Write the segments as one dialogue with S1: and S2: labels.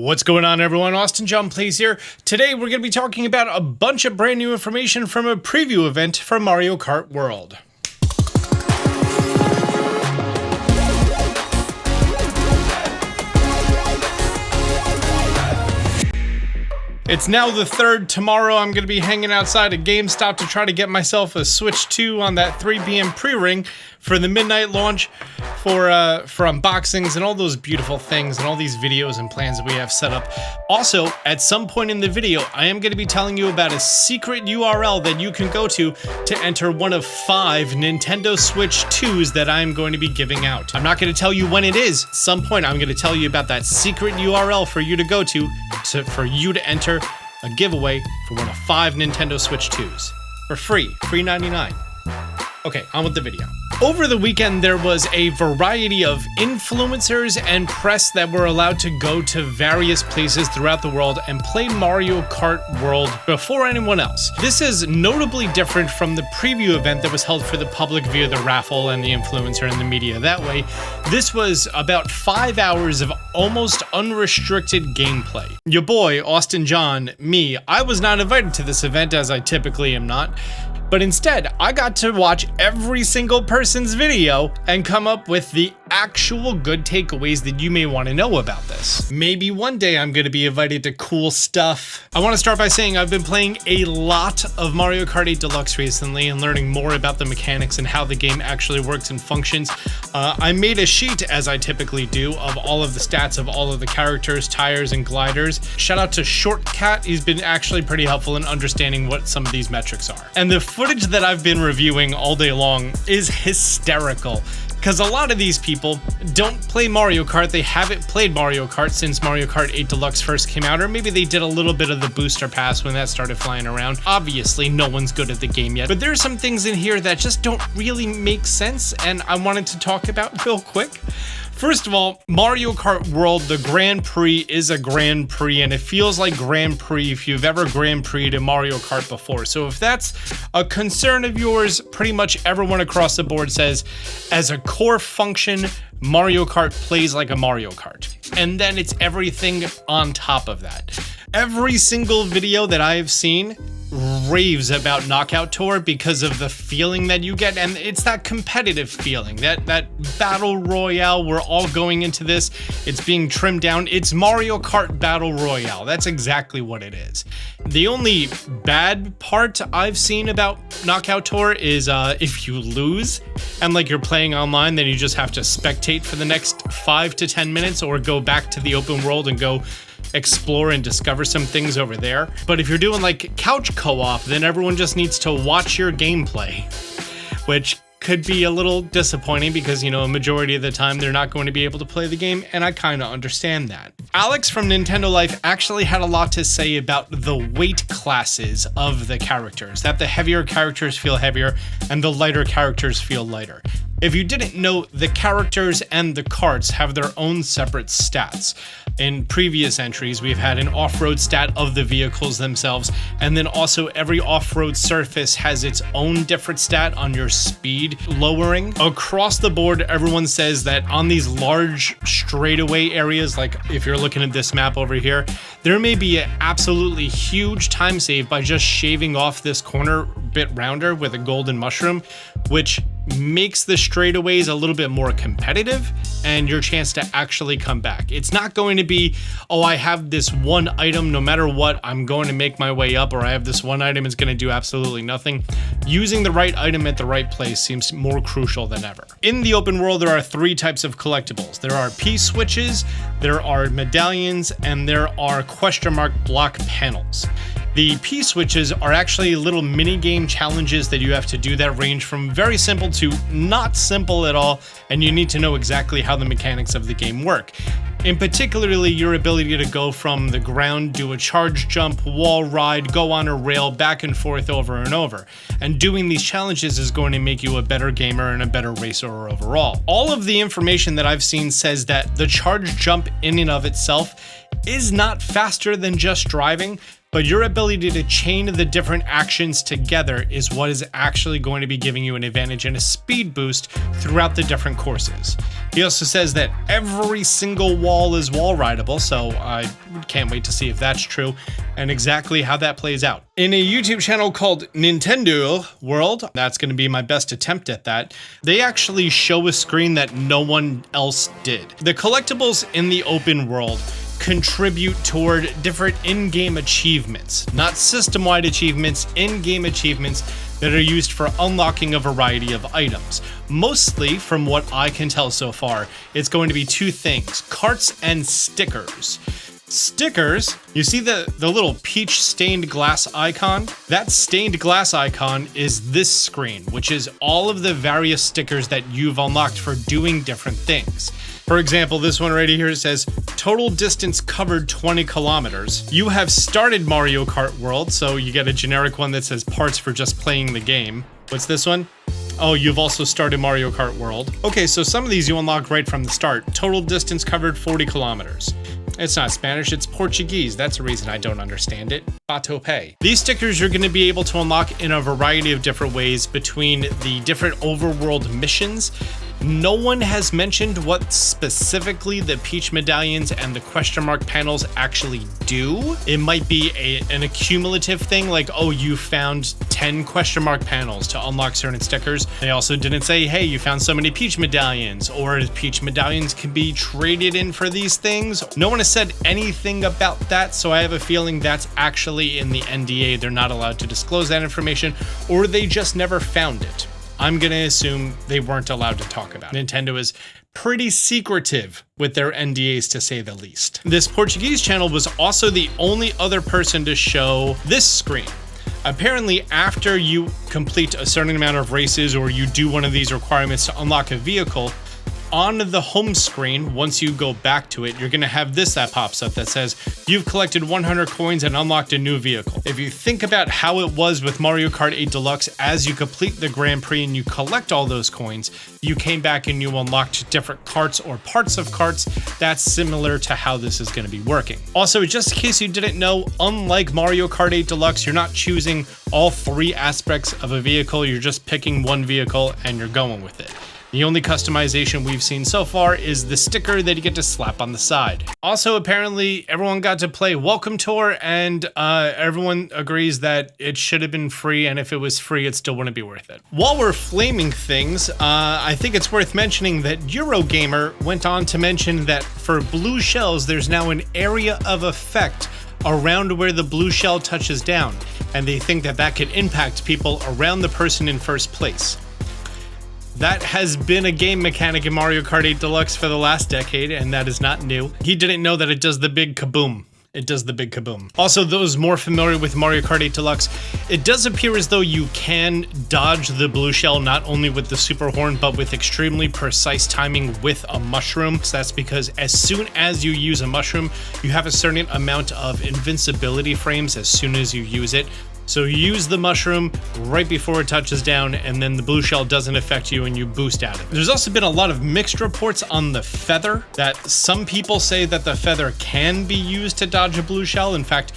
S1: What's going on, everyone? Austin John Plays here. Today we're going to be talking about a bunch of brand new information from a preview event for Mario Kart World. It's now the 3rd. Tomorrow I'm going to be hanging outside a GameStop to try to get myself a Switch 2 on that 3 p.m. pre-ring for the midnight launch for unboxings and all those beautiful things and all these videos and plans that we have set up. Also, at some point in the video, I am going to be telling you about a secret URL that you can go to enter one of 5 Nintendo Switch 2s that I'm going to be giving out. I'm not going to tell you when it is. At some point, I'm going to tell you about that secret URL for you to go to for you to enter a giveaway for one of 5 Nintendo Switch 2s for free $99. Okay, on with the video. Over the weekend, there was a variety of influencers and press that were allowed to go to various places throughout the world and play Mario Kart World before anyone else. This is notably different from the preview event that was held for the public via the raffle and the influencer and the media that way. This was about 5 hours of almost unrestricted gameplay. Your boy, Austin John, me, I was not invited to this event as I typically am not. But instead, I got to watch every single person's video and come up with the actual good takeaways that you may want to know about this. Maybe one day I'm going to be invited to cool stuff. I want to start by saying I've been playing a lot of Mario Kart 8 Deluxe recently and learning more about the mechanics and how the game actually works and functions. I made a sheet, as I typically do, of all of the stats of all of the characters, tires, and gliders. Shout out to Shortcat. He's been actually pretty helpful in understanding what some of these metrics are. And the footage that I've been reviewing all day long is hysterical, because a lot of these people don't play Mario Kart. They haven't played Mario Kart since Mario Kart 8 Deluxe first came out, or maybe they did a little bit of the booster pass when that started flying around. Obviously, no one's good at the game yet, but there's some things in here that just don't really make sense, and I wanted to talk about real quick. First of all, Mario Kart World, the Grand Prix is a Grand Prix, and it feels like Grand Prix if you've ever Grand Prix'd in Mario Kart before. So if that's a concern of yours, pretty much everyone across the board says, as a core function, Mario Kart plays like a Mario Kart. And then it's everything on top of that. Every single video that I have seen raves about Knockout Tour because of the feeling that you get, and it's that competitive feeling, that battle royale. We're all going into this, it's being trimmed down. It's Mario Kart Battle Royale. That's exactly what it is. The only bad part I've seen about Knockout Tour is if you lose and like you're playing online, then you just have to spectate for the next 5 to 10 minutes or go back to the open world and go explore and discover some things over there. But if you're doing like couch co-op, then everyone just needs to watch your gameplay, which could be a little disappointing because, you know, a majority of the time they're not going to be able to play the game, and I kind of understand that. Alex from Nintendo Life actually had a lot to say about the weight classes of the characters, that the heavier characters feel heavier and the lighter characters feel lighter. If you didn't know, the characters and the karts have their own separate stats. In previous entries, we've had an off-road stat of the vehicles themselves, and then also every off-road surface has its own different stat on your speed lowering. Across the board, everyone says that on these large straightaway areas, like if you're looking at this map over here, there may be an absolutely huge time save by just shaving off this corner bit rounder with a golden mushroom, which makes the straightaways a little bit more competitive and your chance to actually come back. It's not going to be, oh, I have this one item, no matter what, I'm going to make my way up, or I have this one item, it's going to do absolutely nothing. Using the right item at the right place seems more crucial than ever. In the open world, there are 3 types of collectibles. There are P-switches, there are medallions, and there are question mark block panels. The P-switches are actually little mini-game challenges that you have to do that range from very simple to not simple at all, and you need to know exactly how the mechanics of the game work. In particularly, your ability to go from the ground, do a charge jump, wall ride, go on a rail, back and forth over and over. And doing these challenges is going to make you a better gamer and a better racer overall. All of the information that I've seen says that the charge jump in and of itself is not faster than just driving, but your ability to chain the different actions together is what is actually going to be giving you an advantage and a speed boost throughout the different courses. He also says that every single wall is wall rideable, so I can't wait to see if that's true and exactly how that plays out. In a YouTube channel called Nintendo World, that's going to be my best attempt at that, they actually show a screen that no one else did. The collectibles in the open world contribute toward different in-game achievements, not system-wide achievements, in-game achievements that are used for unlocking a variety of items. Mostly, from what I can tell so far, it's going to be two things: carts and stickers. Stickers, you see the little peach stained glass icon? That stained glass icon is this screen, which is all of the various stickers that you've unlocked for doing different things. For example, this one right here says, total distance covered 20 kilometers. You have started Mario Kart World, so you get a generic one that says parts for just playing the game. What's this one? Oh, you've also started Mario Kart World. Okay, so some of these you unlock right from the start. Total distance covered 40 kilometers. It's not Spanish, it's Portuguese. That's a reason I don't understand it. Bato pay. These stickers you're going to be able to unlock in a variety of different ways between the different overworld missions. No one has mentioned what specifically the Peach medallions and the question mark panels actually do. It might be an accumulative thing, like, oh, you found 10 question mark panels to unlock certain stickers. They also didn't say, hey, you found so many Peach medallions, or Peach medallions can be traded in for these things. No one has said anything about that, so I have a feeling that's actually in the NDA. They're not allowed to disclose that information, or they just never found it. I'm going to assume they weren't allowed to talk about it. Nintendo is pretty secretive with their NDAs, to say the least. This Portuguese channel was also the only other person to show this screen. Apparently, after you complete a certain amount of races or you do one of these requirements to unlock a vehicle, on the home screen, once you go back to it, you're going to have this that pops up that says, you've collected 100 coins and unlocked a new vehicle. If you think about how it was with Mario Kart 8 Deluxe, as you complete the Grand Prix and you collect all those coins, you came back and you unlocked different carts or parts of carts. That's similar to how this is going to be working. Also, just in case you didn't know, unlike Mario Kart 8 Deluxe, you're not choosing all three aspects of a vehicle. You're just picking one vehicle and you're going with it. The only customization we've seen so far is the sticker that you get to slap on the side. Also, apparently, everyone got to play Welcome Tour, and everyone agrees that it should have been free, and if it was free, it still wouldn't be worth it. While we're flaming things, I think it's worth mentioning that Eurogamer went on to mention that for blue shells, there's now an area of effect around where the blue shell touches down, and they think that that could impact people around the person in first place. That has been a game mechanic in Mario Kart 8 Deluxe for the last decade, and that is not new. He didn't know that it does the big kaboom. It does the big kaboom. Also, those more familiar with Mario Kart 8 Deluxe, it does appear as though you can dodge the blue shell not only with the super horn, but with extremely precise timing with a mushroom. So that's because as soon as you use a mushroom, you have a certain amount of invincibility frames as soon as you use it. So you use the mushroom right before it touches down, and then the blue shell doesn't affect you and you boost out of it. There's also been a lot of mixed reports on the feather, that some people say that the feather can be used to dodge a blue shell. In fact,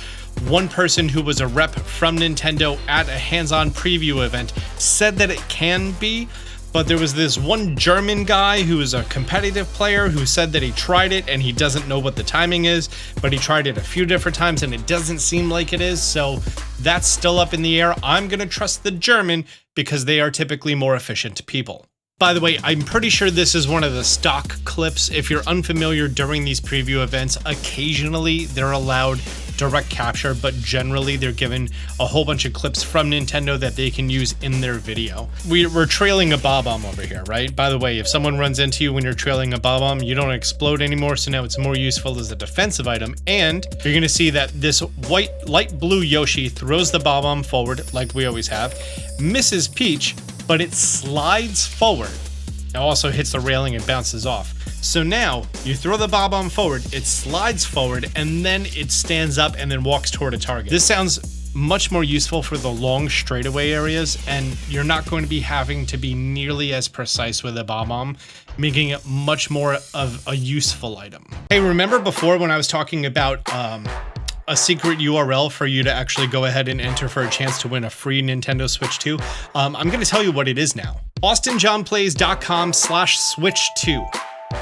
S1: one person who was a rep from Nintendo at a hands-on preview event said that it can be, but there was this one German guy who is a competitive player who said that he tried it and he doesn't know what the timing is, but he tried it a few different times and it doesn't seem like it is, so that's still up in the air. I'm gonna trust the German because they are typically more efficient people. By the way, I'm pretty sure this is one of the stock clips. If you're unfamiliar, during these preview events, occasionally they're allowed direct capture, but generally they're given a whole bunch of clips from Nintendo that they can use in their video. We're trailing a Bob-omb over here, right? By the way, if someone runs into you when you're trailing a Bob-omb, you don't explode anymore, so now it's more useful as a defensive item, and you're gonna see that this white, light blue Yoshi throws the Bob-omb forward, like we always have, misses Peach, but it slides forward. It also hits the railing and bounces off. So now, you throw the Bob-omb forward, it slides forward, and then it stands up and then walks toward a target. This sounds much more useful for the long straightaway areas, and you're not going to be having to be nearly as precise with a Bob-omb, making it much more of a useful item. Hey, remember before when I was talking about a secret URL for you to actually go ahead and enter for a chance to win a free Nintendo Switch 2. I'm going to tell you what it is now. AustinJohnPlays.com/Switch2.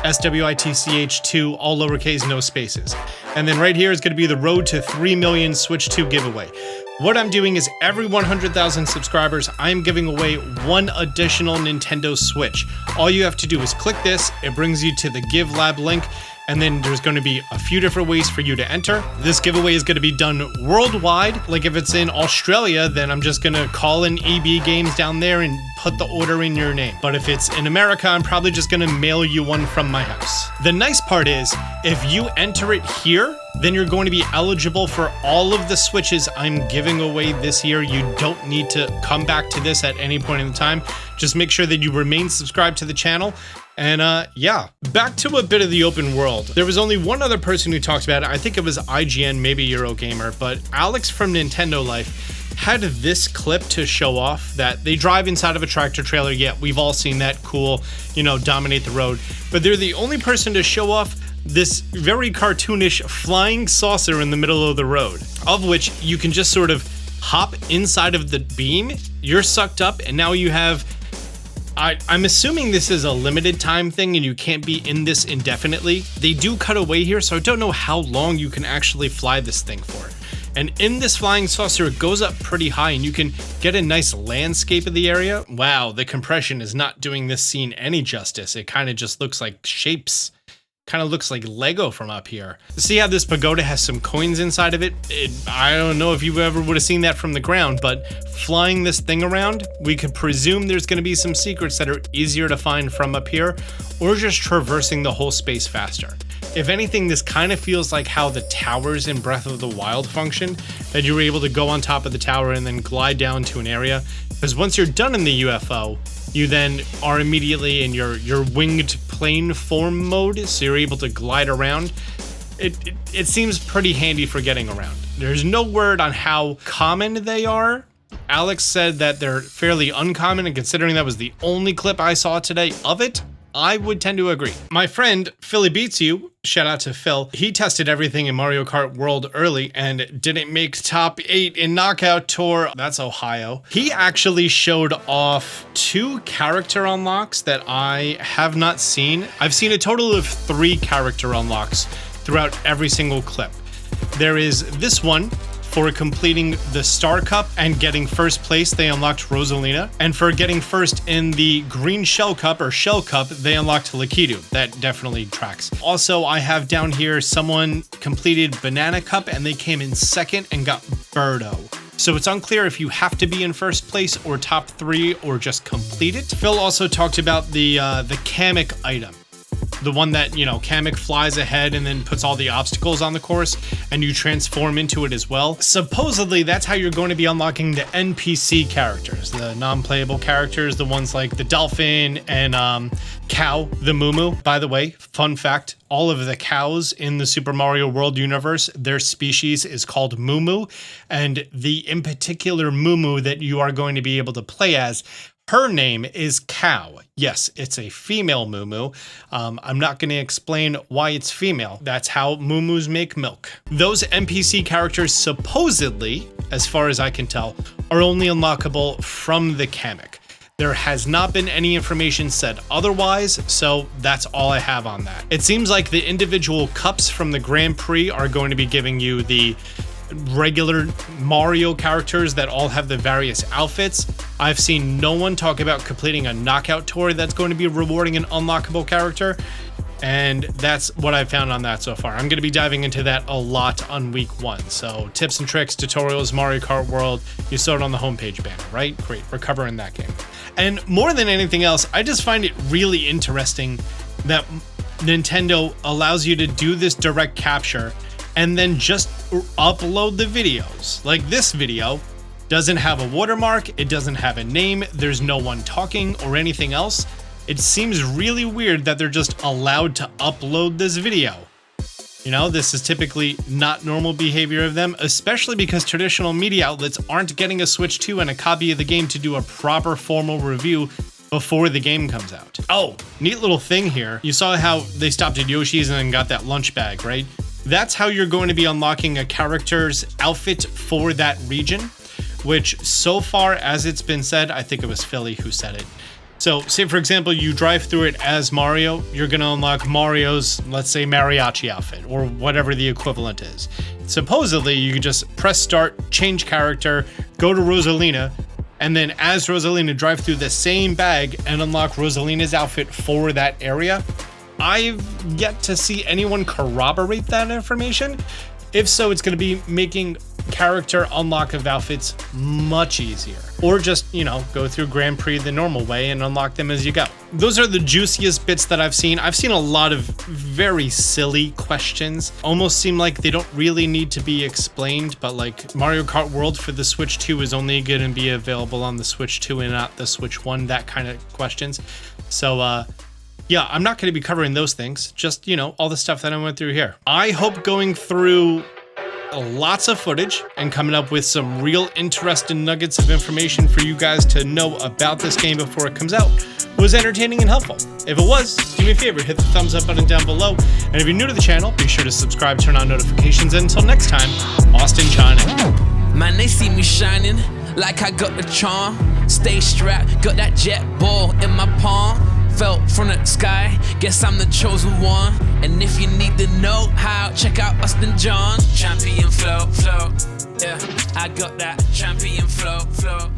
S1: SWITCH2, all lowercase, no spaces. And then right here is going to be the road to 3 million Switch 2 giveaway. What I'm doing is every 100,000 subscribers, I'm giving away one additional Nintendo Switch. All you have to do is click this, it brings you to the Give Lab link, and then there's going to be a few different ways for you to enter. This giveaway is going to be done worldwide. Like if it's in Australia, then I'm just going to call in EB Games down there and put the order in your name. But if it's in America, I'm probably just going to mail you one from my house. The nice part is, if you enter it here, then you're going to be eligible for all of the Switches I'm giving away this year. You don't need to come back to this at any point in time. Just make sure that you remain subscribed to the channel. And yeah, back to a bit of the open world. There was only one other person who talked about it. I think it was IGN, maybe Eurogamer, but Alex from Nintendo Life had this clip to show off that they drive inside of a tractor trailer. Yeah, we've all seen that. Cool, you know, dominate the road. But they're the only person to show off this very cartoonish flying saucer in the middle of the road, of which you can just sort of hop inside of the beam. You're sucked up, and now you have... I'm assuming this is a limited time thing and you can't be in this indefinitely. They do cut away here, so I don't know how long you can actually fly this thing for. And in this flying saucer, it goes up pretty high and you can get a nice landscape of the area. Wow, the compression is not doing this scene any justice. It kind of just looks like shapes. Kind of looks like Lego from up here. See how this pagoda has some coins inside of it? I don't know if you ever would have seen that from the ground, but flying this thing around, we could presume there's going to be some secrets that are easier to find from up here, or just traversing the whole space faster. If anything, this kind of feels like how the towers in Breath of the Wild functioned, that you were able to go on top of the tower and then glide down to an area. Because once you're done in the UFO, you then are immediately in your winged plane form mode, so you're able to glide around. It seems pretty handy for getting around. There's no word on how common they are. Alex said that they're fairly uncommon, and considering that was the only clip I saw today of it, I would tend to agree. My friend, Philly Beats You, shout out to Phil, he tested everything in Mario Kart World early and didn't make top 8 in Knockout Tour. That's Ohio. He actually showed off 2 character unlocks that I have not seen. I've seen a total of 3 character unlocks throughout every single clip. There is this one. For completing the Star Cup and getting first place, they unlocked Rosalina. And for getting first in the Green Shell Cup, or Shell Cup, they unlocked Lakitu. That definitely tracks. Also, I have down here someone completed Banana Cup and they came in second and got Birdo. So it's unclear if you have to be in first place or top 3 or just complete it. Phil also talked about the Kamek item. The one that, you know, Kamek flies ahead and then puts all the obstacles on the course and you transform into it as well. Supposedly, that's how you're going to be unlocking the NPC characters, the non-playable characters, the ones like the dolphin and cow, the Moo. By the way, fun fact, all of the cows in the Super Mario World universe, their species is called Moo, and the in particular Moo that you are going to be able to play as, her name is Cow. Yes, it's a female Moo. I'm not going to explain why it's female. That's how Moo make milk. Those NPC characters supposedly, as far as I can tell, are only unlockable from the Kamek. There has not been any information said otherwise, so that's all I have on that. It seems like the individual cups from the Grand Prix are going to be giving you the regular Mario characters that all have the various outfits. I've seen no one talk about completing a knockout tour that's going to be rewarding an unlockable character, and that's what I've found on that so far. I'm going to be diving into that a lot on week 1. So tips and tricks, tutorials, Mario Kart World, you saw it on the homepage banner, right? Great, we're covering that game. And more than anything else, I just find it really interesting that Nintendo allows you to do this direct capture and then just upload the videos. Like this video doesn't have a watermark, it doesn't have a name, there's no one talking or anything else. It seems really weird that they're just allowed to upload this video. You know, this is typically not normal behavior of them, especially because traditional media outlets aren't getting a Switch 2 and a copy of the game to do a proper formal review before the game comes out. Oh, neat little thing here. You saw how they stopped at Yoshi's and then got that lunch bag, right? That's how you're going to be unlocking a character's outfit for that region, which so far as it's been said, I think it was Philly who said it. So say for example, you drive through it as Mario, you're gonna unlock Mario's, let's say, mariachi outfit or whatever the equivalent is. Supposedly you can just press start, change character, go to Rosalina, and then as Rosalina drive through the same bag and unlock Rosalina's outfit for that area. I've yet to see anyone corroborate that information. If so, it's going to be making character unlock of outfits much easier. Or just, you know, go through Grand Prix the normal way and unlock them as you go. Those are the juiciest bits that I've seen. I've seen a lot of very silly questions. Almost seem like they don't really need to be explained, but like Mario Kart World for the Switch 2 is only going to be available on the Switch 2 and not the Switch 1, that kind of questions. So, yeah, I'm not going to be covering those things, just, you know, all the stuff that I went through here. I hope going through lots of footage and coming up with some real interesting nuggets of information for you guys to know about this game before it comes out was entertaining and helpful. If it was, do me a favor, hit the thumbs up button down below. And if you're new to the channel, be sure to subscribe, turn on notifications. And until next time, Austin shining.
S2: Man, they see me shining like I got the charm. Stay strapped, got that jet ball in my palm. Fell from the sky, guess I'm the chosen one. And if you need to know how, check out Austin John. Champion flow, yeah, I got that champion flow.